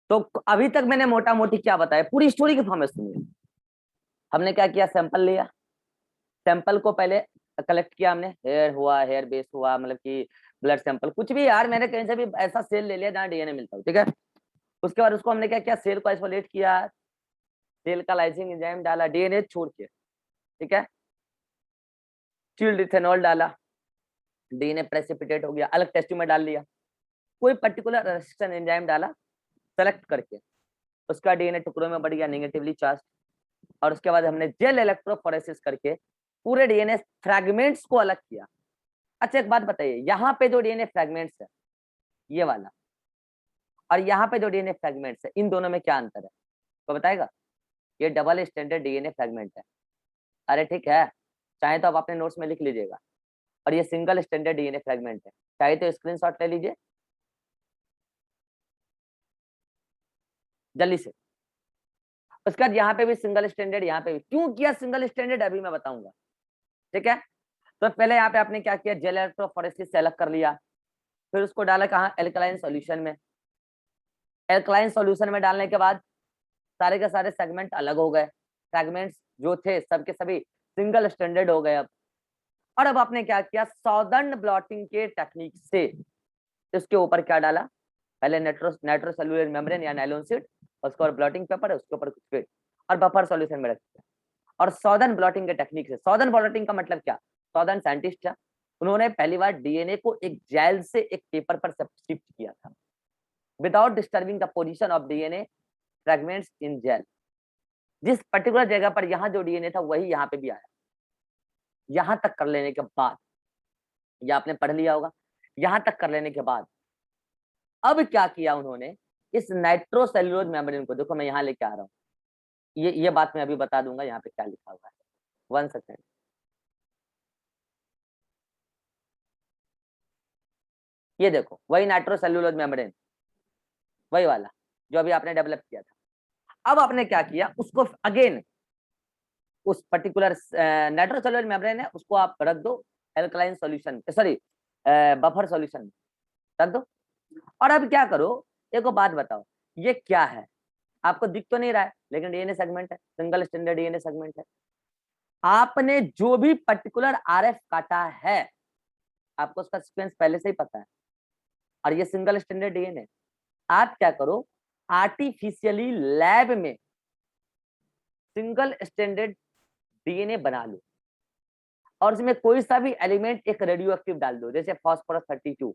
तो अभी तक मैंने मोटा मोटी क्या बताया, पूरी स्टोरी के फॉर्म में सुनिए। हमने क्या किया, सैंपल लिया, सैंपल को पहले कलेक्ट किया हमने, हेयर हुआ, हेयर बेस हुआ, मतलब कि ब्लड सैंपल, कुछ भी यार, मैंने कहीं से भी ऐसा सेल ले लिया जहाँ डीएनए मिलता हो, ठीक है। उसके बाद उसको हमने क्या किया, सेल को आइसोलेट किया, सेल का लाइसिंग एंजाइम डाला डीएनए छोड़ के, ठीक है। चिल्ड इथेनॉल डाला, डीएनए प्रेसिपिटेट हो गया, अलग टेस्ट में डाल लिया, कोई पर्टिकुलर रेसिस्टेंट एंजाइम डाला सेलेक्ट करके, उसका डीएनए टुकड़ों में बढ़ गया, नेगेटिवली चार्ज। और उसके बाद हमने जेल इलेक्ट्रोफोरेसिस करके पूरे डीएनए फ्रैगमेंट्स को अलग किया। अच्छा एक बात बताइए, यहाँ पे जो डीएनए फ्रैगमेंट्स है ये वाला, और यहाँ पे जो डीएनए फ्रैगमेंट्स है, इन दोनों में क्या अंतर है, तो बताएगा। ये डबल स्टैंडर्ड डीएनए फ्रैगमेंट है, अरे ठीक है, चाहे तो आप अपने नोट्स में लिख लीजिएगा। और ये सिंगल स्टैंडर्ड डीएनए फ्रैगमेंट है, चाहे तो स्क्रीनशॉट ले लीजिए जल्दी से। उसके बाद यहाँ पे भी सिंगल स्टैंडर्ड, यहाँ पे भी क्यों किया सिंगल स्टैंडर्ड अभी मैं बताऊंगा, ठीक है। तो पहले यहाँ पे आपने क्या किया, जेल इलेक्ट्रोफोरेसिस से अलग कर लिया, फिर उसको डाला कहाँ, एल्कलाइन सॉल्यूशन में। एल्कलाइन सॉल्यूशन में डालने के बाद सारे के सारे सेगमेंट अलग हो गए, फ्रैगमेंट्स जो थे सबके सभी सिंगल स्टैंडर्ड हो गए अब। और अब आपने क्या किया, सॉदर्न ब्लॉटिंग के टेक्निक से इसके ऊपर क्या डाला, पहले नाइट्रोसेल्युलर मेम्ब्रेन या नायलॉन शीट, उसके ऊपर ब्लॉटिंग पेपर है, उसके ऊपर कुछ फिट और बफर सॉल्यूशन में रख दिया। और सॉदर्न ब्लॉटिंग के टेक्निक से, सॉदर्न ब्लॉटिंग का मतलब क्या, सॉदर्न साइंटिस्ट है, उन्होंने पहली बार डीएनए को एक जेल से एक पेपर पर शिफ्ट किया था without disturbing the position of DNA fragments in gel. जिस पर्टिकुलर जगह पर यहाँ जो डीएनए था वही यहाँ पे भी आया, यहाँ तक कर लेने के बाद, ये आपने पढ़ लिया होगा, यहाँ तक कर लेने के बाद अब क्या किया उन्होंने, इस नाइट्रोसेल्युलोज मेम्ब्रेन को, देखो मैं यहाँ लेके आ रहा हूँ, ये बात मैं अभी बता दूंगा यहाँ पे क्या लिखा हुआ है, 1 सेकेंड। ये देखो वही नाइट्रोसेल्युलोज मेम्ब्रेन, वही वाला जो अभी आपने डेवलप किया था। अब आपने क्या किया, उसको अगेन उस पर्टिकुलर नाइट्रोसेल्युलर मेम्ब्रेन है उसको आप रख दो alkaline solution, sorry buffer solution में रख दो। और अब क्या करो, एक बात बताओ, ये क्या है, आपको दिख तो नहीं रहा है लेकिन डीएनए सेगमेंट है, सिंगल स्टैंडर्ड डीएनए सेगमेंट है। आपने जो भी पर्टिकुलर आरएफ काटा है, आपको उसका सीक्वेंस पहले से ही पता है, और ये सिंगल स्टैंडर्ड डीएनए। आप क्या करो, आर्टिफिशियली लैब में सिंगल स्टैंडर्ड डीएनए बना लो, और उसमें कोई सा भी एलिमेंट एक रेडियो एक्टिव डाल दो, जैसे फॉस्फोरस 32।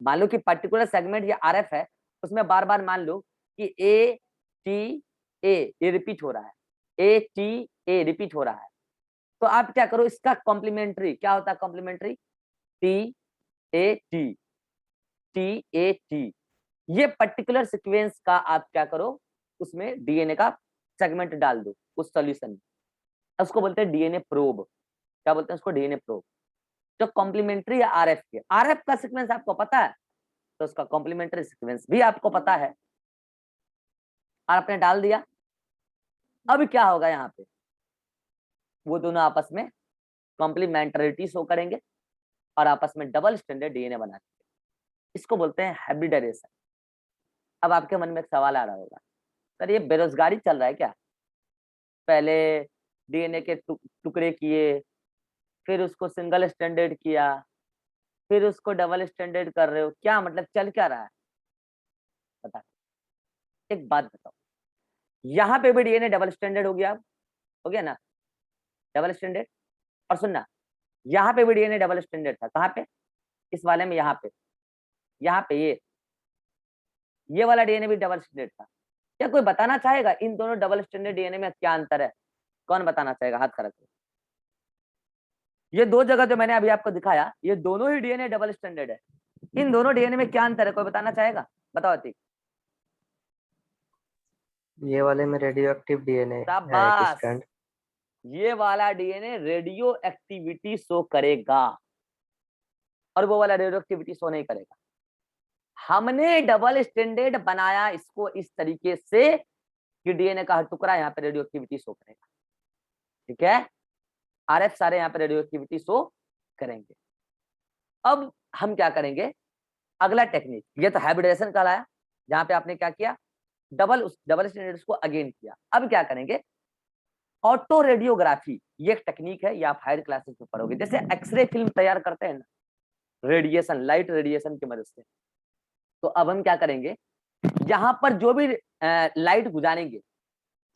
मान लो कि पर्टिकुलर सेगमेंट या आरएफ है, उसमें बार बार मान लो कि ए टी ए, ये रिपीट हो रहा है, ए टी ए रिपीट हो रहा है, तो आप क्या करो, इसका कॉम्प्लीमेंट्री क्या होता है, complementary T A T, T A T, ये पर्टिकुलर सीक्वेंस का आप क्या करो, उसमें डीएनए का सेगमेंट डाल दो उस सॉल्यूशन में, उसको बोलते हैं डीएनए प्रोब। क्या बोलते हैं उसको, डीएनए प्रोब। जो कॉम्प्लीमेंट्री या आरएफ के, आरएफ का सीक्वेंस आपको पता है तो उसका कॉम्प्लीमेंट्री सीक्वेंस भी आपको पता है, और आपने डाल दिया। अब क्या होगा यहाँ पे, वो दोनों आपस में कॉम्प्लीमेंटरिटी शो करेंगे और आपस में डबल स्टैंडर्ड डीएनए बनाएंगे, इसको बोलते हैं हाइब्रिडाइजेशन। अब आपके मन में एक सवाल आ रहा होगा, सर ये बेरोजगारी चल रहा है क्या, पहले डीएनए के टुकड़े किए, फिर उसको सिंगल स्टैंडर्ड किया, फिर उसको डबल स्टैंडर्ड कर रहे हो, क्या मतलब चल क्या रहा है, बता। एक बात बताओ, यहाँ पे भी डीएनए डबल स्टैंडर्ड हो गया, अब हो गया ना डबल स्टैंडर्ड। और सुनना, यहाँ पे भी डीएनए डबल स्टैंडर्ड था, कहाँ पे, इस वाले में, यहाँ पे ये वाला डीएनए भी डबल स्टैंडर्ड था। क्या कोई बताना चाहेगा इन दोनों डबल स्टैंडर्ड डीएनए में क्या अंतर है, कौन बताना चाहेगा, हाथ खड़ा करो। ये दो जगह जो मैंने अभी आपको दिखाया, ये दोनों ही डीएनए डबल स्टैंडर्ड है, इन दोनों डीएनए में क्या अंतर है, कोई बताना चाहेगा, बताओ अतीक। ये वाले में रेडियो एक्टिव डीएनए है एक शाबाश, स्ट्रैंड। ये वाला डीएनए रेडियो एक्टिविटी शो करेगा और वो वाला रेडियो एक्टिविटी शो नहीं करेगा। हमने डबल स्टैंडर्ड बनाया इसको इस तरीके से कि डीएनए का हर टुकड़ा यहाँ पे रेडियो एक्टिविटी शो करेगा, ठीक है, आरएफ सारे यहाँ पे रेडियो एक्टिविटी शो करेंगे। अब हम क्या करेंगे, अगला टेक्निक, ये तो हाइब्रिडेशन कहलाया, जहां पे आपने क्या किया, डबल स्टैंडर्ड्स को अगेन किया। अब क्या करेंगे, ऑटो रेडियोग्राफी, ये एक टेक्निक है, ये आप हायर क्लासेस में पढ़ोगे। जैसे एक्सरे फिल्म तैयार करते हैं ना, रेडिएशन, लाइट रेडिएशन की मदद से, तो अब हम क्या करेंगे, यहाँ पर जो भी लाइट गुजारेंगे,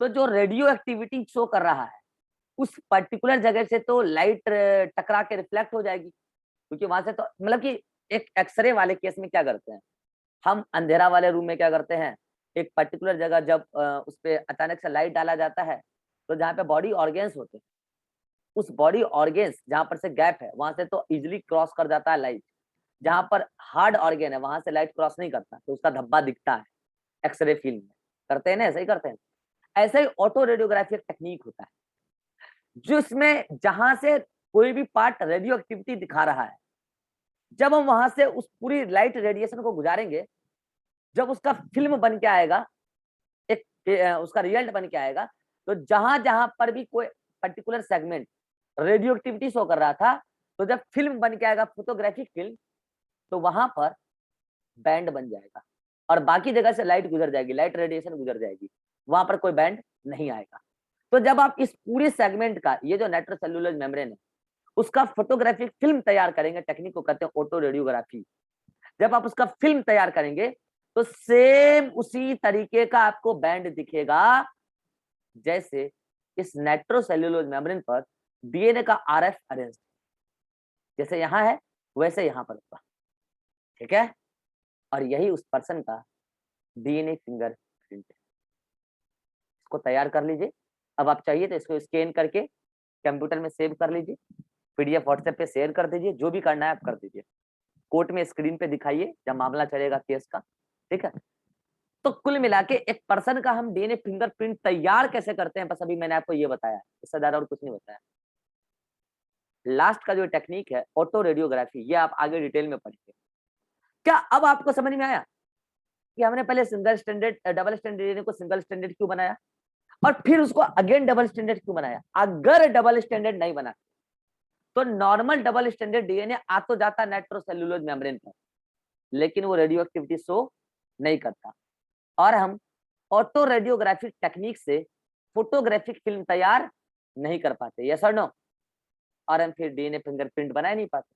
तो जो रेडियो एक्टिविटी शो कर रहा है उस पर्टिकुलर जगह से तो लाइट टकरा के रिफ्लेक्ट हो जाएगी, क्योंकि वहां से तो मतलब कि एक एक्सरे वाले केस में क्या करते हैं, हम अंधेरा वाले रूम में क्या करते हैं, एक पर्टिकुलर जगह जब उस पर अचानक से लाइट डाला जाता है, तो जहाँ पे बॉडी ऑर्गेन्स होते हैं, उस बॉडी ऑर्गेन्स जहां पर से गैप है वहां से तो इजिली क्रॉस कर जाता है लाइट, जहां पर हार्ड ऑर्गेन है वहां से लाइट क्रॉस नहीं करता, तो उसका धब्बा दिखता है एक्सरे फील्ड में। करते हैं ना, ऐसे ही करते हैं। ऐसा ही ऑटो रेडियोग्राफी एक टेक्निक होता है, जिसमें जहां से कोई भी पार्ट रेडियो एक्टिविटी दिखा रहा है, जब हम वहां से उस पूरी लाइट रेडिएशन को गुजारेंगे, जब उसका फिल्म बन के आएगा, एक उसका रिजल्ट बन के आएगा, तो जहां जहां पर भी कोई particular segment radio activity show कर रहा था, तो जब फिल्म बन के आएगा फोटोग्राफिक फिल्म, तो वहां पर बैंड बन जाएगा, और बाकी जगह से लाइट गुजर जाएगी, लाइट रेडिएशन गुजर जाएगी, वहां पर कोई बैंड नहीं आएगा। तो जब आप इस पूरे सेगमेंट का, ये जो नाइट्रोसेल्युलोज मेम्ब्रेन है, उसका फोटोग्राफिक फिल्म तैयार करेंगे, टेक्निक को कहते हैं ऑटो रेडियोग्राफी। जब आप उसका फिल्म तैयार करेंगे, तो सेम उसी तरीके का आपको बैंड दिखेगा, जैसे इस नाइट्रोसेल्युलोज मेम्ब्रेन पर डीएनए का आरएफ अरेंज, जैसे यहां है वैसे यहां पर होगा, ठीक है। और यही उस पर्सन का डीएनए फिंगरप्रिंट है। इसको तैयार कर लीजिए। अब आप चाहिए तो इसको स्कैन करके कंप्यूटर में सेव कर लीजिए, पीडीएफ व्हाट्सएप पे शेयर कर दीजिए, जो भी करना है आप कर दीजिए, कोर्ट में स्क्रीन पे दिखाइए जब मामला चलेगा केस का, ठीक है। तो कुल मिला के एक पर्सन का हम डीएनए फिंगरप्रिंट तैयार कैसे करते हैं, बस अभी मैंने आपको ये बताया, इससे ज्यादा और कुछ नहीं बताया। लास्ट का जो टेक्निक है ऑटो रेडियोग्राफी, ये आप आगे डिटेल में पढ़िए। क्या अब आपको समझ में आया कि हमने पहले single standard double standard DNA को सिंगल स्टैंडर्ड क्यों बनाया, और फिर उसको अगेन डबल स्टैंडर्ड क्यों बनाया? अगर डबल स्टैंडर्ड नहीं बना तो नॉर्मल डबल स्टैंडर्ड डीएनए आ तो जाता नाइट्रोसेल्युलोज मेम्ब्रेन पर, लेकिन वो रेडियो एक्टिविटी शो नहीं करता, और हम ऑटो रेडियोग्राफिक टेक्निक से फोटोग्राफिक फिल्म तैयार नहीं कर पाते, यस और नो, और हम फिर डीएनए फिंगरप्रिंट बना नहीं पाते,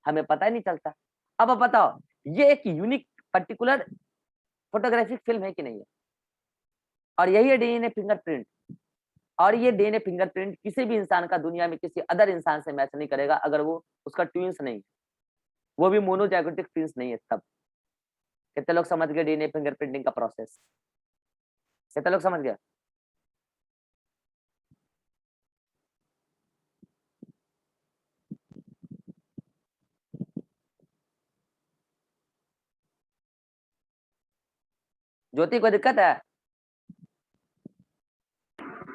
हमें पता ही नहीं चलता। अब आप बताओ, ये एक यूनिक पर्टिकुलर फोटोग्राफिक फिल्म है कि नहीं है? और यही है डीएनए फिंगरप्रिंट। और ये डीएनए फिंगरप्रिंट किसी भी इंसान का दुनिया में किसी अदर इंसान से मैच नहीं करेगा, अगर वो उसका ट्विंस नहीं है, वो भी मोनोजाइगोटिक ट्विंस नहीं है तब। कितने लोग समझ गए डीएनए फिंगरप्रिंटिंग का प्रोसेस? कितने लोग समझ गए? ज्योति कोई दिक्कत है?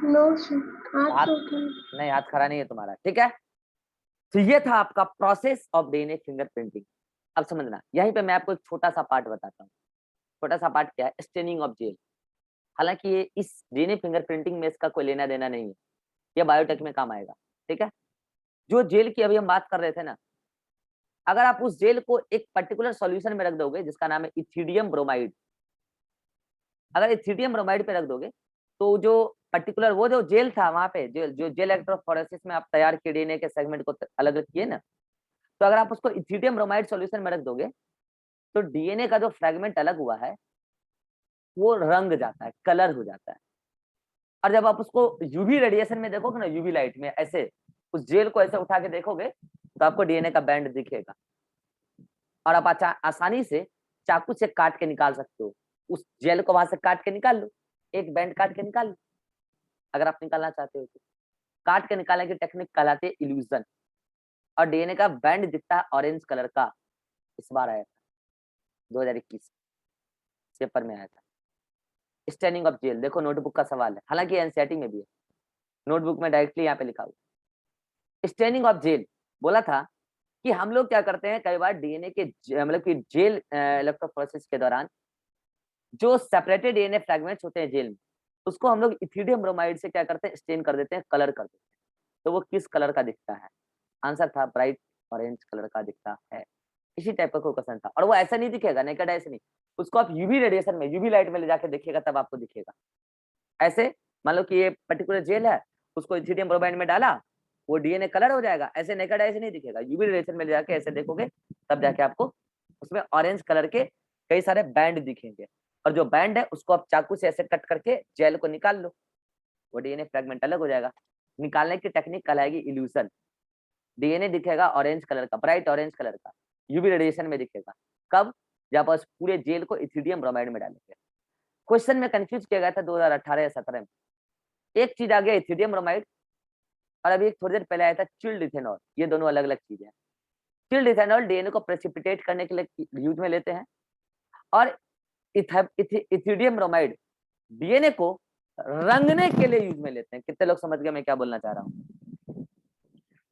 नो सर, हाथ हाथ तो उठा- नहीं, हाथ खड़ा नहीं है तुम्हारा, ठीक है। तो ये था आपका प्रोसेस ऑफ डीएनए फिंगरप्रिंटिंग। अब समझना, यहीं पे मैं आपको एक छोटा सा पार्ट बताता हूँ। छोटा सा पार्ट क्या है? Staining of gel. हालांकि ये इस डीएनए फिंगरप्रिंटिंग में इसका कोई लेना देना नहीं है, ये बायोटेक में काम आएगा, ठीक है। जो जेल की अभी हम बात कर रहे थे ना, अगर आप उस जेल को एक पर्टिकुलर सॉल्यूशन में रख दोगे जिसका नाम है इथिडियम ब्रोमाइड, अगर इथिडियम ब्रोमाइड पे रख दोगे, तो जो पर्टिकुलर वो जो जेल था वहां पे, जो जेल इलेक्ट्रोफोरेसिस में आप तैयार किए डीएनए के सेगमेंट को अलग अलग किए ना, तो अगर आप उसको इथिडियम ब्रोमाइड सॉल्यूशन में रख दोगे, तो डीएनए का जो फ्रेगमेंट अलग हुआ है वो रंग जाता है, कलर हो जाता है। और जब आप उसको यूवी रेडिएशन में देखोगे ना, यूवी लाइट में ऐसे उस जेल को ऐसे उठा के देखोगे, तो आपको डीएनए का बैंड दिखेगा, और आप आसानी से चाकू से काट के निकाल सकते हो। उस जेल को वहां से काट के निकाल लो, एक बैंड काट के निकाल लो, अगर आप निकालना चाहते हो तो। काट के निकालने की टेक्निक कहलाती है इल्यूजन। और डीएनए का बैंड दिखता है ऑरेंज कलर का, इस बार आया था 2021 पेपर में आया था। स्टेनिंग ऑफ जेल, देखो नोटबुक का सवाल है, हालांकि एनसीईआरटी में भी है, नोटबुक में डायरेक्टली यहाँ पे लिखा हुआ। स्टेनिंग ऑफ जेल बोला था कि हम लोग क्या करते हैं, कई बार डीएनए के मतलब कि जेल इलेक्ट्रोफोरेसिस के दौरान जो सेपरेटेड डीएनए फ्रैगमेंट्स होते हैं जेल में, उसको हम लोग इथिडियम ब्रोमाइड से क्या करते हैं, स्टेन कर देते हैं, कलर कर देते हैं। तो वो किस कलर का दिखता है? आंसर था ब्राइट ऑरेंज कलर का दिखता है। इसी इसी टाइप का कोई क्वेश्चन था, और वो ऐसा नहीं दिखेगा, नेकेड ऐसे नहीं, उसको आप यूवी रेडिएशन में, यूवी लाइट में ले जाके देखिएगा, तब आपको दिखेगा। ऐसे मान लो कि ये पर्टिकुलर जेल है, उसको इथिडियम ब्रोमाइड में डाला, वो डीएनए कलर हो जाएगा, ऐसे नेकेड ऐसे नहीं दिखेगा, यूवी रेडिएशन में ले जाके ऐसे देखोगे, तब जाके आपको उसमें ऑरेंज कलर के कई सारे बैंड दिखेंगे, और जो बैंड है उसको आप चाकू से ऐसे कट करके जेल को निकाल लो, वो डीएनए फ्रेगमेंट अलग हो जाएगा। निकालने की टेक्निक कहलाएगी इल्यूशन। डीएनए दिखेगा ऑरेंज कलर का, ब्राइट ऑरेंज कलर का, यूवी रेडिएशन में दिखेगा। कब? जब आप पूरे जेल को इथिडियम ब्रोमाइड में डालेंगे। क्वेश्चन में कंफ्यूज किया गया था 2018 या 17 में। एक चीज आ गया इथिडियम ब्रोमाइड, और अभी थोड़ी देर पहले आया था चिल्ड इथेनॉल, ये दोनों अलग अलग चीजें हैं। चिल्ड इथेनॉल डीएनए को प्रेसिपिटेट करने के लिए यूज में लेते हैं, और इथिडियम ब्रोमाइड डीएनए को रंगने के लिए यूज में लेते हैं। कितने लोग समझ गए मैं क्या बोलना चाह रहा हूँ?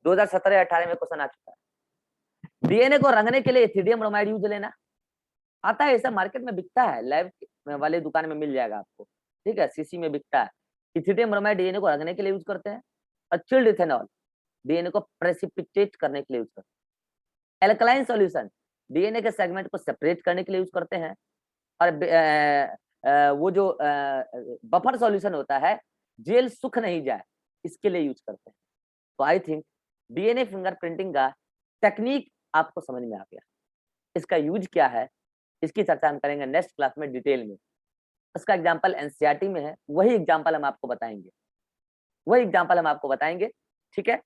2017-18 में क्वेश्चन आ चुका है। डीएनए को रंगने के लिए इथिडियम ब्रोमाइड यूज लेना आता है, ऐसा मार्केट में बिकता है, लैब वाले दुकान में मिल जाएगा आपको, ठीक है, सीसी में बिकता है। इथिडियम ब्रोमाइड डीएनए को रंगने के लिए यूज करते हैं, और चिल्ड इथेनॉल डीएनए को प्रेसिपिटेट करने के लिए यूज करते हैं। एल्कलाइन सॉल्यूशन डीएनए के सेगमेंट को सेपरेट करने के लिए यूज करते हैं, और वो जो बफर सॉल्यूशन होता है, जेल सूख नहीं जाए, इसके लिए यूज करते हैं। तो आई थिंक डीएनए फिंगरप्रिंटिंग का टेक्निक आपको समझ में आ गया। इसका यूज क्या है, इसकी चर्चा हम करेंगे नेक्स्ट क्लास में डिटेल में। इसका एग्जांपल एनसीईआरटी में है, वही एग्जांपल हम आपको बताएंगे, ठीक है।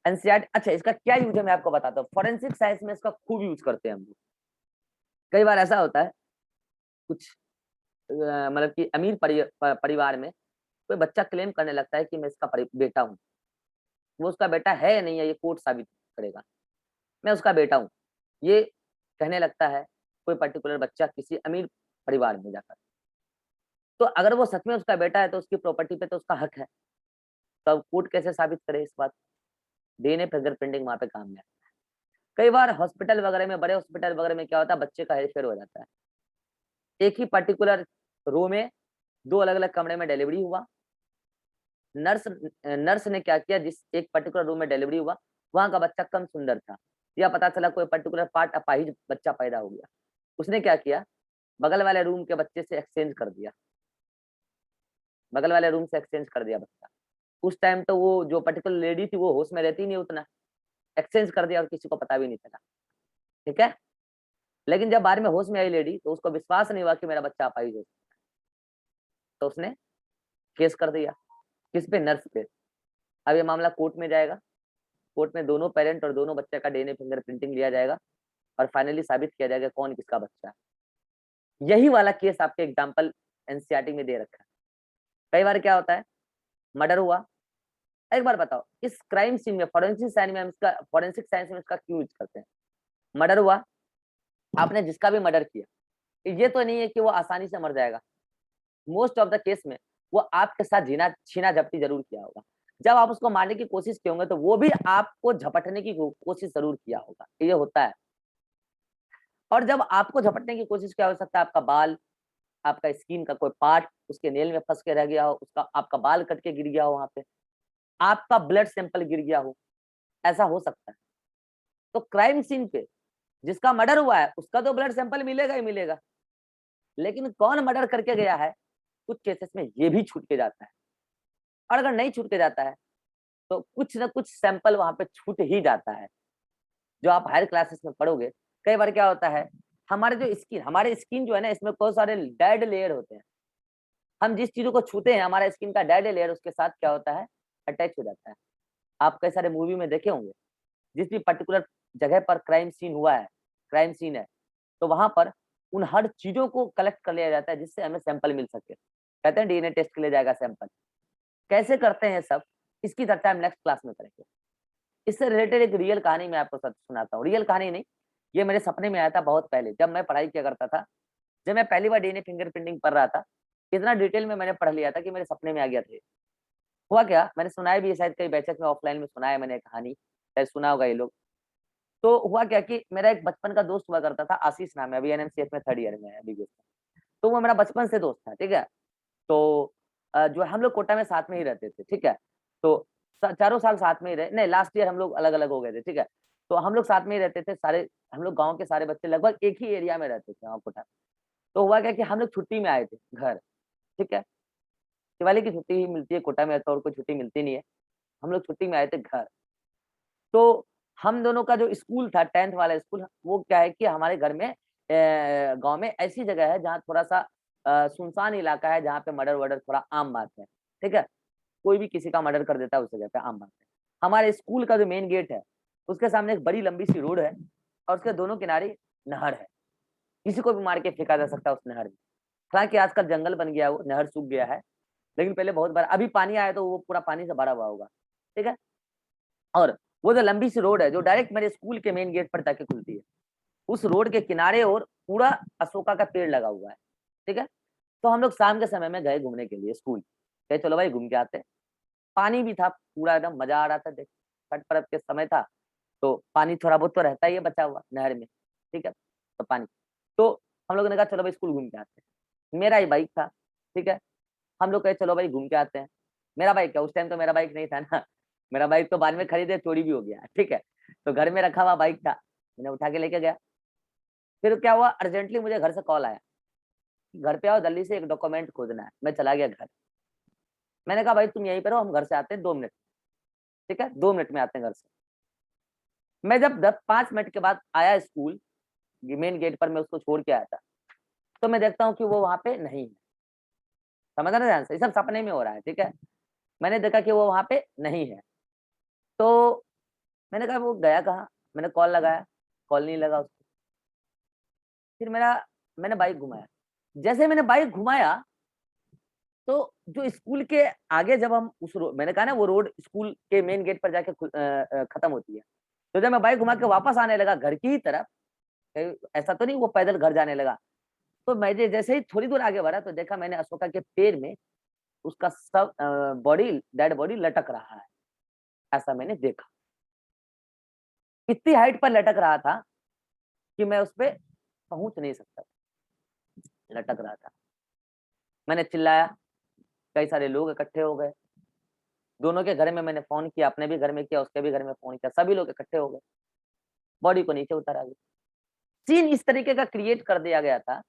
एनसीईआरटी, अच्छा इसका क्या यूज है मैं आपको बताता हूँ। फॉरेंसिक साइंस में इसका खूब यूज करते हैं हम लोग। कई बार ऐसा होता है, कुछ मतलब कि अमीर परिवार में कोई बच्चा क्लेम करने लगता है कि मैं इसका बेटा हूँ। वो उसका बेटा है या नहीं है, ये कोर्ट साबित करेगा। मैं उसका बेटा हूँ, ये कहने लगता है कोई पर्टिकुलर बच्चा किसी अमीर परिवार में जाकर, तो अगर वो सच में उसका बेटा है तो उसकी प्रॉपर्टी पे तो उसका हक है। तो अब कोर्ट कैसे साबित करे इस बात? डीएनए फिंगरप्रिंटिंग वहां पे काम में आता है। कई बार हॉस्पिटल वगैरह में, बड़े हॉस्पिटल वगैरह में क्या होता है, बच्चे का हेरफेर हो जाता है। एक ही पर्टिकुलर रो में 2 अलग अलग कमरे में डिलीवरी हुआ, नर्स ने क्या किया, जिस एक पर्टिकुलर रूम में डिलीवरी हुआ वहां का बच्चा कम सुंदर था, या पता चला कोई पर्टिकुलर पार्ट अपाहिज बच्चा पैदा हो गया। उसने क्या किया, बगल वाले रूम के बच्चे से एक्सचेंज कर दिया, बगल वाले रूम से एक्सचेंज कर दिया बच्चा। उस टाइम तो वो जो पर्टिकुलर लेडी थी वो होश में रहती नहीं उतना, एक्सचेंज कर दिया और किसी को पता भी नहीं चला, ठीक है। लेकिन जब बाद में होश में आई लेडी तो उसको विश्वास नहीं हुआ कि मेरा बच्चा अपाहिज हो, तो उसने केस कर दिया। किस पे? नर्स पे। अब ये मामला कोर्ट में जाएगा, कोर्ट में दोनों पेरेंट और दोनों बच्चे का डीएनए फिंगरप्रिंटिंग लिया जाएगा, और फाइनली साबित किया जाएगा कौन किसका बच्चा है। यही वाला केस आपके एग्जाम्पल एनसीईआरटी में दे रखा है। कई बार क्या होता है, मर्डर हुआ, एक बार बताओ इस क्राइम सीन में फॉरेंसिक साइंस में इसका क्यों यूज करते हैं? मर्डर हुआ, आपने जिसका भी मर्डर किया, ये तो नहीं है कि वो आसानी से मर जाएगा। मोस्ट ऑफ द केस में वो आपके साथ छीना झपटी जरूर किया होगा। जब आप उसको मारने की कोशिश किए होंगे तो वो भी आपको झपटने की कोशिश जरूर किया होगा, ये होता है। और जब आपको झपटने की कोशिश किया, हो सकता है आपका बाल, आपका स्किन का कोई पार्ट उसके नेल में फंस के रह गया हो, उसका आपका बाल कट के गिर गया हो, वहां पे आपका ब्लड सैंपल गिर गया हो, ऐसा हो सकता है। तो क्राइम सीन पे जिसका मर्डर हुआ है उसका तो ब्लड सैंपल मिलेगा ही मिलेगा, लेकिन कौन मर्डर करके गया है, कुछ केसेस में ये भी छूट के जाता है। और अगर नहीं छूट के जाता है तो कुछ ना कुछ सैंपल वहां पे छूट ही जाता है, जो आप हायर क्लासेस में पढ़ोगे। कई बार क्या होता है, हमारे स्किन जो है ना, इसमें बहुत सारे डेड लेयर होते हैं। हम जिस चीजों को छूते हैं, हमारा स्किन का डेड लेयर उसके साथ क्या होता है, अटैच हो जाता है। आप कई सारे मूवी में देखे होंगे, जिस भी पर्टिकुलर जगह पर क्राइम सीन है, तो वहां पर उन हर चीजों को कलेक्ट कर लिया जाता है जिससे हमें सैंपल मिल सके। कहते हैं डीएनए टेस्ट के लिए जाएगा सैंपल। कैसे करते हैं सब, इसकी चर्चा हम नेक्स्ट क्लास में करेंगे। इससे रिलेटेड एक रियल कहानी मैं आपको सुनाता हूँ। रियल कहानी नहीं, ये मेरे सपने में आया था बहुत पहले, जब मैं पढ़ाई किया करता था। जब मैं पहली बार डीएनए फिंगरप्रिंटिंग पढ़ रहा था, इतना डिटेल में मैंने पढ़ लिया था कि मेरे सपने में आ गया था। हुआ क्या, मैंने सुनाया भी है, शायद कई बैचेस में ऑफलाइन में सुनाया मैंने कहानी, शायद सुना होगा ये लोग। तो हुआ क्या कि मेरा एक बचपन का दोस्त हुआ करता था, आशीष नाम है, अभी एनएमसीएच में 3rd ईयर में है अभी। तो वो मेरा बचपन से दोस्त था, ठीक है। तो जो हम लोग कोटा में साथ में ही रहते थे, ठीक है। तो चारों साल साथ में ही रहे, नहीं लास्ट ईयर हम लोग अलग अलग हो गए थे, ठीक है। तो हम लोग साथ में ही रहते थे, सारे हम लोग गांव के सारे बच्चे लगभग एक ही एरिया में रहते थे वहाँ कोटा। तो हुआ क्या कि हम लोग छुट्टी में आए थे घर, ठीक है, दिवाली की छुट्टी ही मिलती है कोटा में, तो और कोई छुट्टी मिलती नहीं है। हम लोग छुट्टी में आए थे घर। तो हम दोनों का जो स्कूल था 10th वाला स्कूल, वो क्या है कि हमारे घर में गांव में ऐसी जगह है जहाँ थोड़ा सा सुनसान इलाका है, जहाँ पे मर्डर वर्डर थोड़ा आम बात है, ठीक है, कोई भी किसी का मर्डर कर देता है उस जगह पे, आम बात है। हमारे स्कूल का जो मेन गेट है उसके सामने एक बड़ी लंबी सी रोड है और उसके दोनों किनारे नहर है, किसी को भी मार के फेंका जा सकता है उस नहर में। हालांकि आजकल जंगल बन गया, वो नहर सूख गया है, लेकिन पहले बहुत बार अभी पानी आया तो वो पूरा पानी से भरा हुआ होगा, ठीक है। और वो जो लंबी सी रोड है जो डायरेक्ट मेरे स्कूल के मेन गेट पर जाके खुलती है, उस रोड के किनारे और पूरा अशोका का पेड़ लगा हुआ है, ठीक है। तो हम लोग शाम के समय में गए घूमने के लिए स्कूल, कहे चलो भाई घूम के आते हैं। पानी भी था पूरा, एकदम मजा आ रहा था, देख छठ पर्व के समय था तो पानी थोड़ा बहुत तो रहता ही है बचा हुआ नहर में, ठीक है, तो पानी। तो हम लोगों ने कहा चलो भाई स्कूल घूम के आते हैं, मेरा ही बाइक था, ठीक है। हम लोग कहे चलो भाई घूम के आते हैं, मेरा बाइक क्या, उस टाइम तो मेरा बाइक नहीं था ना, मेरा बाइक तो बाद में खरीदे, चोरी भी हो गया, ठीक है। तो घर में रखा हुआ बाइक था, मैंने उठा के लेके गया। फिर क्या हुआ, अर्जेंटली मुझे घर से कॉल आया, घर पे आओ जल्दी से, एक डॉक्यूमेंट खोजना है। मैं चला गया घर, मैंने कहा भाई तुम यहीं पर हो, हम घर से आते हैं 2 मिनट, ठीक है, 2 मिनट में आते हैं घर से। मैं जब 5 मिनट के बाद आया स्कूल मेन गेट पर, मैं उसको छोड़ के आया था, तो मैं देखता हूँ कि वो वहां पे नहीं है। समझ रहे ध्यान से, ये सब सपने में हो रहा है, ठीक है। मैंने देखा कि वो वहां पे नहीं है, तो मैंने कहा वो गया कहाँ, मैंने कॉल लगाया, कॉल नहीं लगा उसको। फिर मैंने बाइक घुमाया, जैसे मैंने बाइक घुमाया तो जो स्कूल के आगे, जब हम उस रोड, मैंने कहा ना वो रोड स्कूल के मेन गेट पर जाके खत्म होती है, तो जब मैं बाइक घुमा के वापस आने लगा घर की तरफ, ऐसा तो नहीं वो पैदल घर जाने लगा, तो मैं जैसे ही थोड़ी दूर आगे बढ़ा तो देखा मैंने अशोका के पेड़ में उसका सब बॉडी, डेड बॉडी लटक रहा है, ऐसा मैंने देखा। इतनी हाइट पर लटक रहा था कि मैं उस पर पहुंच नहीं सकता, लटक रहा था। मैंने चिल्लाया, कई सारे लोग इकट्ठे हो गए, दोनों के घर में मैंने फोन किया, अपने भी घर में किया, उसके भी घर में फोन किया, सभी लोग इकट्ठे हो गए, बॉडी को नीचे उतारा गया। सीन इस तरीके का क्रिएट कर दिया गया था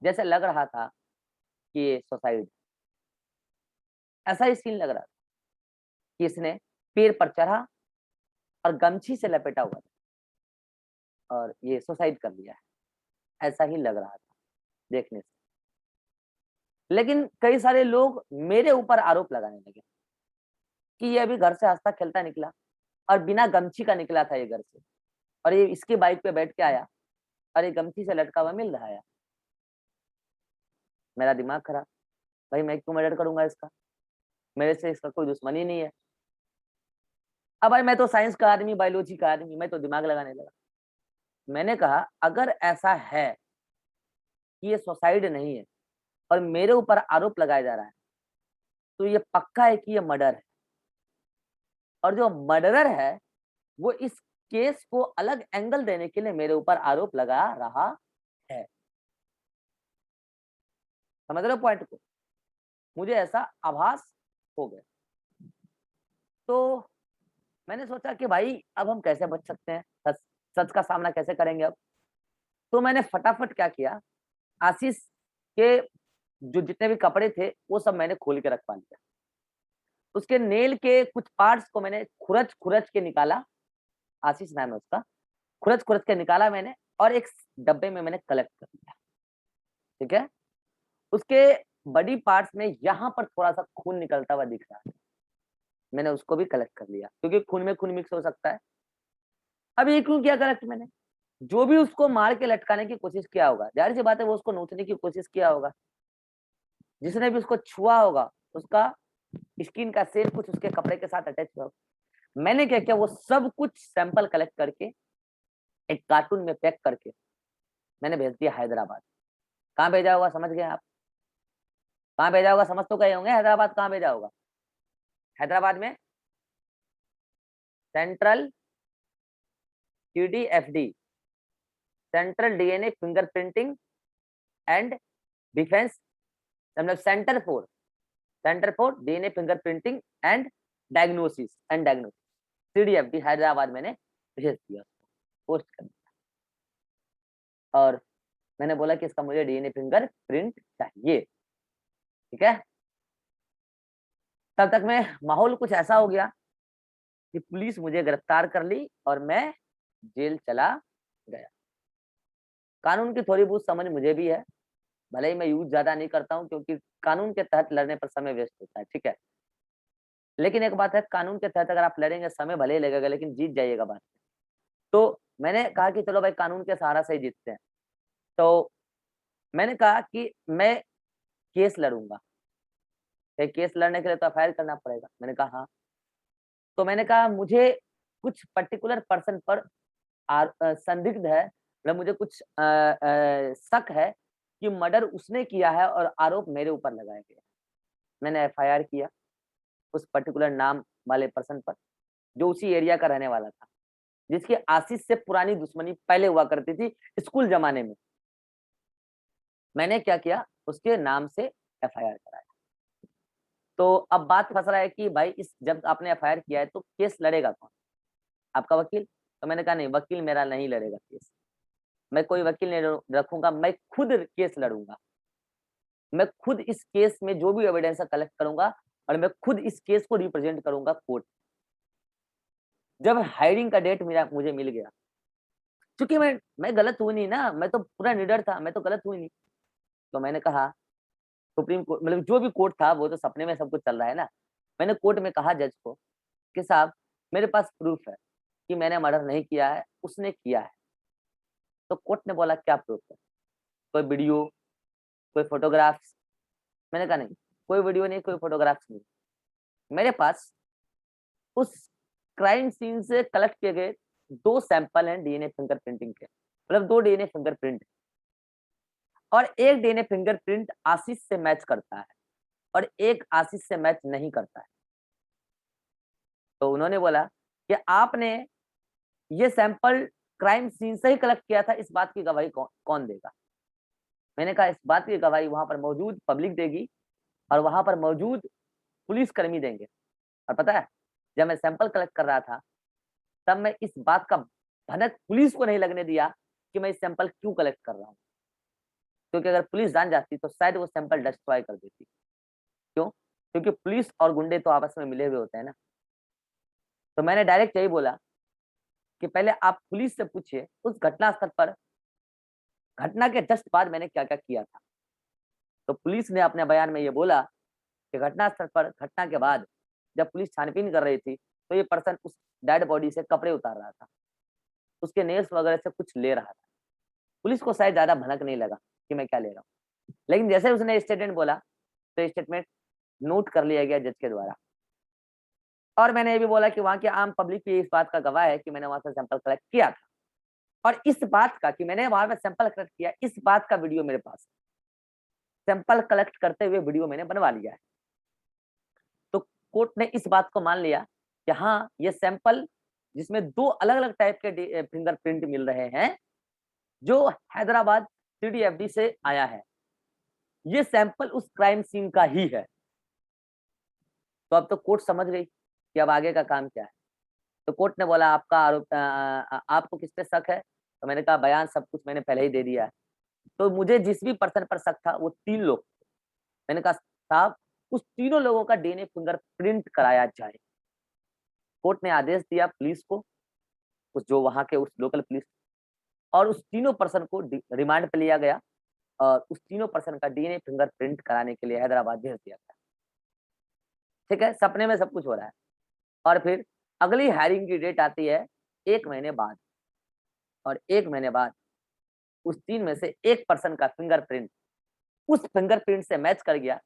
जैसे लग रहा था कि ये सुसाइड, ऐसा ही सीन लग रहा था कि इसने पेड़ पर चढ़ा और गमछी से लपेटा हुआ था और ये सुसाइड कर लिया है, ऐसा ही लग रहा था देखने से। लेकिन कई सारे लोग मेरे ऊपर आरोप लगाने लगे कि ये अभी घर से हंसता खेलता निकला और बिना गमछी का निकला था ये घर से, और ये इसकी बाइक पे बैठ के आया और ये गमछी से लटका हुआ मिल रहा है। मेरा दिमाग खराब, भाई मैं क्यों मर्डर करूंगा इसका, मेरे से इसका कोई दुश्मनी नहीं है। अब भाई मैं तो साइंस का आदमी, बायोलॉजी का आदमी, मैं तो दिमाग लगाने लगा। मैंने कहा अगर ऐसा है कि ये सुसाइड नहीं है और मेरे ऊपर आरोप लगाया जा रहा है, तो ये पक्का है कि ये मर्डर है, और जो मर्डरर है वो इस केस को अलग एंगल देने के लिए मेरे ऊपर आरोप लगा रहा है। समझ रहे हो पॉइंट को, मुझे ऐसा आभास हो गया। तो मैंने सोचा कि भाई अब हम कैसे बच सकते हैं, सच सच का सामना कैसे करेंगे अब। तो मैंने फटाफट क्या किया, आशीष के जो जितने भी कपड़े थे वो सब मैंने खोल के रखवा लिया, उसके नेल के कुछ पार्ट्स को मैंने खुरच खुरच के निकाला, आशीष नाम है उसका, खुरच खुरच के निकाला मैंने और एक डब्बे में मैंने कलेक्ट कर लिया, ठीक है। उसके बॉडी पार्ट्स में यहाँ पर थोड़ा सा खून निकलता हुआ दिख रहा है, मैंने उसको भी कलेक्ट कर लिया क्योंकि खून में खून मिक्स हो सकता है। अब ये क्यों किया कलेक्ट मैंने, जो भी उसको मार के लटकाने की कोशिश किया होगा, जाहिर सी बात है वो उसको नोचने की कोशिश किया होगा, जिसने भी उसको छुआ होगा उसका स्किन का सेल कुछ उसके कपड़े के साथ अटैच हुआ होगा। मैंने क्या किया, वो सब कुछ सैंपल कलेक्ट करके एक कार्टून में पैक करके मैंने भेज दिया हैदराबाद। कहाँ भेजा होगा समझ गए आप, कहाँ भेजा होगा समझ तो गए होंगे, हैदराबाद कहाँ भेजा होगा, हैदराबाद में central CDFD, central DNA fingerprinting and defence, मतलब centre for DNA fingerprinting and diagnosis CDFD Hyderabad मैंने भेज दिया। पोस्ट कर दिया और मैंने बोला कि इसका मुझे डीएनए फिंगरप्रिंट चाहिए, ठीक है। तब तक में माहौल कुछ ऐसा हो गया कि पुलिस मुझे गिरफ्तार कर ली और मैं जेल चला गया। कानून की थोड़ी बहुत समझ मुझे भी है, भले ही मैं यूज ज्यादा नहीं करता हूँ क्योंकि कानून के तहत लड़ने पर समय वेस्ट होता है, ठीक है। लेकिन एक बात है, कानून के तहत अगर आप लड़ेंगे समय भले ही लगेगा लेकिन जीत जाइएगा बात। तो मैंने कहा कि चलो भाई कानून के सहारा से ही जीतते हैं। तो मैंने कहा कि मैं केस लड़ूंगा। केस लड़ने के लिए तो एफआईआर करना पड़ेगा। मैंने कहा हाँ। तो मैंने कहा मुझे कुछ पर्टिकुलर पर्सन पर संदिग्ध है, मतलब मुझे कुछ शक है कि मर्डर उसने किया है और आरोप मेरे ऊपर लगाया गया। मैंने एफआईआर किया उस पर्टिकुलर नाम वाले पर्सन पर जो उसी एरिया का रहने वाला था, जिसकी आशीष से पुरानी दुश्मनी पहले हुआ करती थी स्कूल जमाने में। मैंने क्या किया, उसके नाम से एफआईआर कराया। तो अब बात फंस रहा है कि भाई इस जब आपने एफआईआर किया है तो केस लड़ेगा कौन? आपका वकील? तो मैंने कहा नहीं, वकील मेरा नहीं लड़ेगा केस, मैं कोई वकील नहीं रखूंगा, मैं खुद केस लड़ूंगा। मैं खुद इस केस में जो भी एविडेंस कलेक्ट करूंगा और मैं खुद इस केस को रिप्रेजेंट करूंगा कोर्ट। जब हायरिंग का डेट मुझे मिल गया, क्योंकि मैं गलत हुई नहीं ना, मैं तो पूरा निडर था, मैं तो गलत हुई नहीं। तो मैंने कहा सुप्रीम कोर्ट, मतलब जो भी कोर्ट था वो तो सपने में सब कुछ चल रहा है ना। मैंने कोर्ट में कहा जज को कि साहब मेरे पास प्रूफ है कि मैंने मर्डर नहीं किया है, उसने किया है। तो कोर्ट ने बोला क्या प्रूफ है? कोई वीडियो, कोई फोटोग्राफ्स? मैंने कहा नहीं, कोई वीडियो नहीं, कोई फोटोग्राफ्स नहीं। मेरे पास उस क्राइम सीन से कलेक्ट किए गए 2 सैंपल हैं डीएनए फिंगरप्रिंटिंग के, मतलब 2 डीएनए फिंगरप्रिंट, और एक डीएनए फिंगरप्रिंट आशीष से मैच करता है और एक आशीष से मैच नहीं करता है। तो उन्होंने बोला कि आपने ये सैंपल क्राइम सीन से ही कलेक्ट किया था, इस बात की गवाही कौन देगा? मैंने कहा इस बात की गवाही वहां पर मौजूद पब्लिक देगी और वहां पर मौजूद पुलिस कर्मी देंगे। और पता है, जब मैं सैंपल कलेक्ट कर रहा था तब मैं इस बात का भनक पुलिस को नहीं लगने दिया कि मैं इस सैंपल क्यों कलेक्ट कर रहा हूँ, क्योंकि अगर पुलिस जान जाती तो शायद वो सैंपल डिस्ट्रॉय कर देती। क्यों? क्योंकि पुलिस और गुंडे तो आपस में मिले हुए होते हैं ना। तो मैंने डायरेक्ट यही बोला कि पहले आप पुलिस से पूछिए उस घटना स्थल पर घटना के जस्ट बाद मैंने क्या क्या किया था। तो पुलिस ने अपने बयान में ये बोला कि घटना स्थल पर घटना के बाद जब पुलिस छानबीन कर रही थी तो ये पर्सन उस डेड बॉडी से कपड़े उतार रहा था, उसके नेल्स वगैरह से कुछ ले रहा था। पुलिस को शायद ज्यादा भनक नहीं लगा कि मैं क्या ले रहा हूँ, लेकिन जैसे उसने स्टेटमेंट बोला तो स्टेटमेंट नोट कर लिया गया जज के द्वारा। और मैंने ये भी बोला कि वहां की आम पब्लिक भी इस बात का गवाह है कि मैंने वहां से सैंपल कलेक्ट किया था, और इस बात का कि मैंने वहां पे सैंपल कलेक्ट किया, इस बात का वीडियो मेरे पास, सैंपल कलेक्ट करते हुए वीडियो मैंने बनवा लिया है। तो कोर्ट ने इस बात को मान लिया कि हाँ ये सैंपल जिसमें 2 अलग अलग टाइप के फिंगरप्रिंट मिल रहे हैं जो हैदराबाद सीडीएफडी से आया है, ये सैंपल उस क्राइम सीन का ही है। तो अब तो कोर्ट समझ गई कि अब आगे का काम क्या है। तो कोर्ट ने बोला आपका आरोप आपको किस पे शक है? तो मैंने कहा बयान सब कुछ मैंने पहले ही दे दिया है। तो मुझे जिस भी पर्सन पर शक था वो 3 लोग। मैंने कहा साहब उस तीनों लोगों का डीएनए फिंगरप्रिंट कराया जाए। कोर्ट ने आदेश दिया पुलिस को, उस जो वहां के उस लोकल पुलिस, और उस तीनों पर्सन को रिमांड पे लिया गया और उस तीनों पर्सन का डीएनए फिंगरप्रिंट कराने के लिए हैदराबाद भेज दिया गया। ठीक है, सपने में सब कुछ हो रहा है। और फिर अगली हायरिंग की डेट आती है 1 महीने बाद, और 1 महीने बाद उस 3 में से एक पर्सन का फिंगरप्रिंट उस फिंगरप्रिंट से मैच कर गया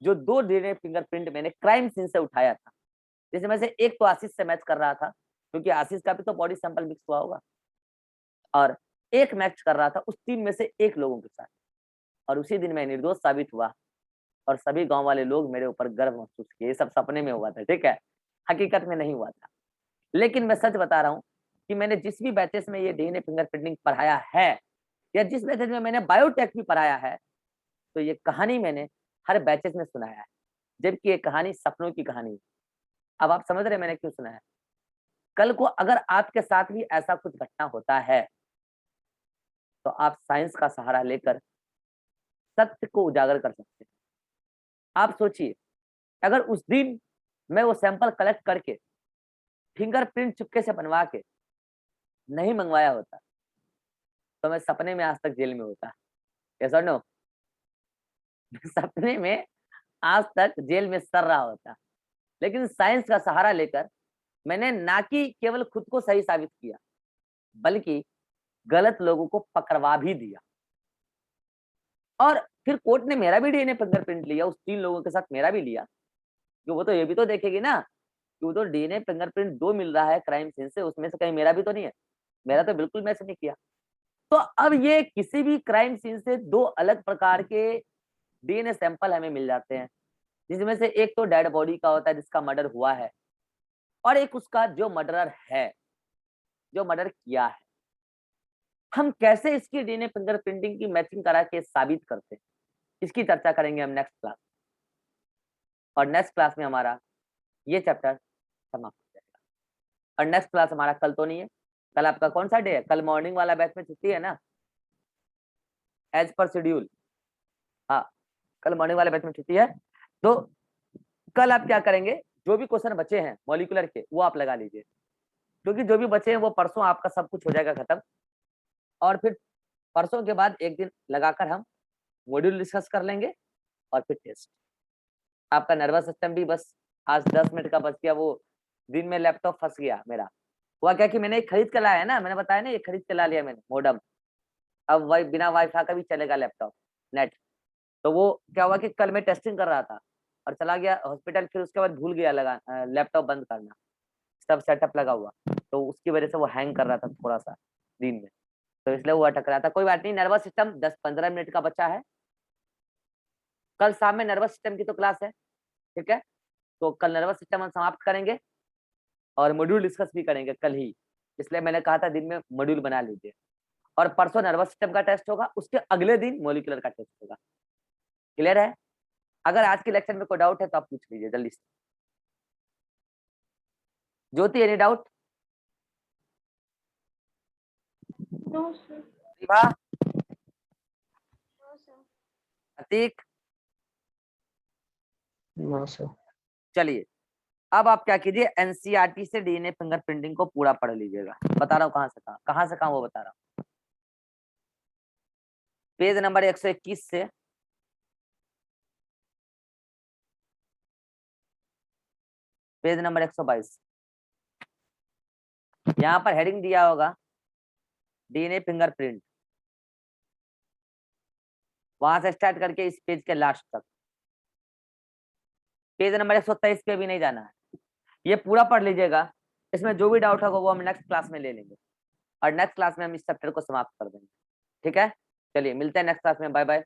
जो 2 डीएनए फिंगरप्रिंट मैंने क्राइम सीन से उठाया था। जिसमें से एक तो आशीष से मैच कर रहा था क्योंकि आशीष का भी तो बॉडी सैंपल मिक्स हुआ होगा, और एक मैच कर रहा था उस 3 में से एक लोगों के साथ। और उसी दिन मैं निर्दोष साबित हुआ और सभी गांव वाले लोग मेरे ऊपर गर्व महसूस किए। ये सब सपने में हुआ था, ठीक है, हकीकत में नहीं हुआ था। लेकिन मैं सच बता रहा हूँ कि मैंने जिस भी बैचेस में ये डीएनए फिंगरप्रिंटिंग पढ़ाया है या जिस बैचेस में मैंने बायोटेक भी पढ़ाया है, तो ये कहानी मैंने हर बैचेस में सुनाया है, जबकि ये कहानी सपनों की कहानी है। अब आप समझ रहे हैं मैंने क्यों सुनाया है? कल को अगर आपके साथ भी ऐसा कुछ घटना होता है तो आप साइंस का सहारा लेकर सत्य को उजागर कर सकते हैं। आप सोचिए, अगर उस दिन मैं वो सैंपल कलेक्ट करके फिंगरप्रिंट चुपके से बनवा के नहीं मंगवाया होता तो मैं सपने में आज तक जेल में होता। यस और नो? सपने में आज तक जेल में सड़ रहा होता। लेकिन साइंस का सहारा लेकर मैंने ना कि केवल खुद को सही साबित किया, बल्कि गलत लोगों को पकड़वा भी दिया। और फिर कोर्ट ने मेरा भी डीएनए फिंगरप्रिंट लिया, उस 3 लोगों के साथ मेरा भी लिया। कि वो तो ये भी तो देखेगी ना कि वो तो डीएनए फिंगरप्रिंट 2 मिल रहा है क्राइम सीन से, उसमें से कहीं मेरा भी तो नहीं है। मेरा तो बिल्कुल मैच नहीं किया। तो अब ये किसी भी क्राइम सीन से 2 अलग प्रकार के डीएनए सैंपल हमें मिल जाते हैं, जिसमें से एक तो डेड बॉडी का होता है जिसका मर्डर हुआ है, और एक उसका जो मर्डरर है, जो मर्डर किया है। हम कैसे इसकी डीएनए फिंगरप्रिंटिंग की मैचिंग करा के साबित करते हैं, इसकी चर्चा करेंगे हम नेक्स्ट क्लास। और नेक्स्ट क्लास में हमारा ये चैप्टर समाप्त हो जाएगा। और नेक्स्ट क्लास हमारा कल तो नहीं है। कल आपका कौन सा डे है? कल मॉर्निंग वाला बैच में छुट्टी है ना, एज पर शेड्यूल। हाँ, कल मॉर्निंग वाले बैच में छुट्टी है। तो कल आप क्या करेंगे, जो भी क्वेश्चन बचे हैं मॉलिक्यूलर के वो आप लगा लीजिए, क्योंकि जो भी बचे हैं वो परसों आपका सब कुछ हो जाएगा खत्म। और फिर परसों के बाद एक दिन लगाकर हम मॉड्यूल डिस्कस कर लेंगे और फिर टेस्ट। आपका नर्वस सिस्टम भी बस आज 10 मिनट का बच गया। वो दिन में लैपटॉप फंस गया मेरा। हुआ क्या कि मैंने खरीद के लाया है ना, मैंने बताया ना, ये खरीद के ला लिया मैंने मॉडम। अब बिना वाईफाई का भी चलेगा लैपटॉप नेट। तो वो क्या हुआ कि कल मैं टेस्टिंग कर रहा था और चला गया हॉस्पिटल, फिर उसके बाद भूल गया लगा लैपटॉप बंद करना, सब सेटअप लगा हुआ, तो उसकी वजह से वो हैंग कर रहा था थोड़ा सा दिन में, तो इसलिए वो अटक रहा था। कोई बात नहीं, नर्वस सिस्टम 10-15 मिनट का बचा है। कल शाम में नर्वस सिस्टम की तो क्लास है, ठीक है? तो कल नर्वस सिस्टम हम समाप्त करेंगे और मॉड्यूल डिस्कस भी करेंगे कल ही, इसलिए मैंने कहा था दिन में मॉड्यूल बना लीजिए। और परसों नर्वस सिस्टम का टेस्ट होगा, उसके अगले दिन मॉलिक्यूलर का टेस्ट होगा। क्लियर है? अगर आज के लेक्चर में कोई डाउट है तो आप पूछ लीजिए जल्दी से। Jyoti, any doubt? No, sir. Vibha, No, sir. Atiq, no sir. चलिए अब आप क्या कीजिए, एनसीईआरटी से डीएनए फिंगरप्रिंटिंग को पूरा पढ़ लीजिएगा। बता रहा हूँ कहाँ से कहाँ वो बता रहा हूँ। पेज नंबर 121 से पेज नंबर 122, यहाँ पर हेडिंग दिया होगा डीएनए फिंगरप्रिंट, वहां से स्टार्ट करके इस पेज के लास्ट तक। पेज नंबर 123 पे भी नहीं जाना है, ये पूरा पढ़ लीजिएगा। इसमें जो भी डाउट होगा वो हम नेक्स्ट क्लास में ले लेंगे और नेक्स्ट क्लास में हम इस चैप्टर को समाप्त कर देंगे। ठीक है, चलिए मिलते हैं नेक्स्ट क्लास में। Bye bye.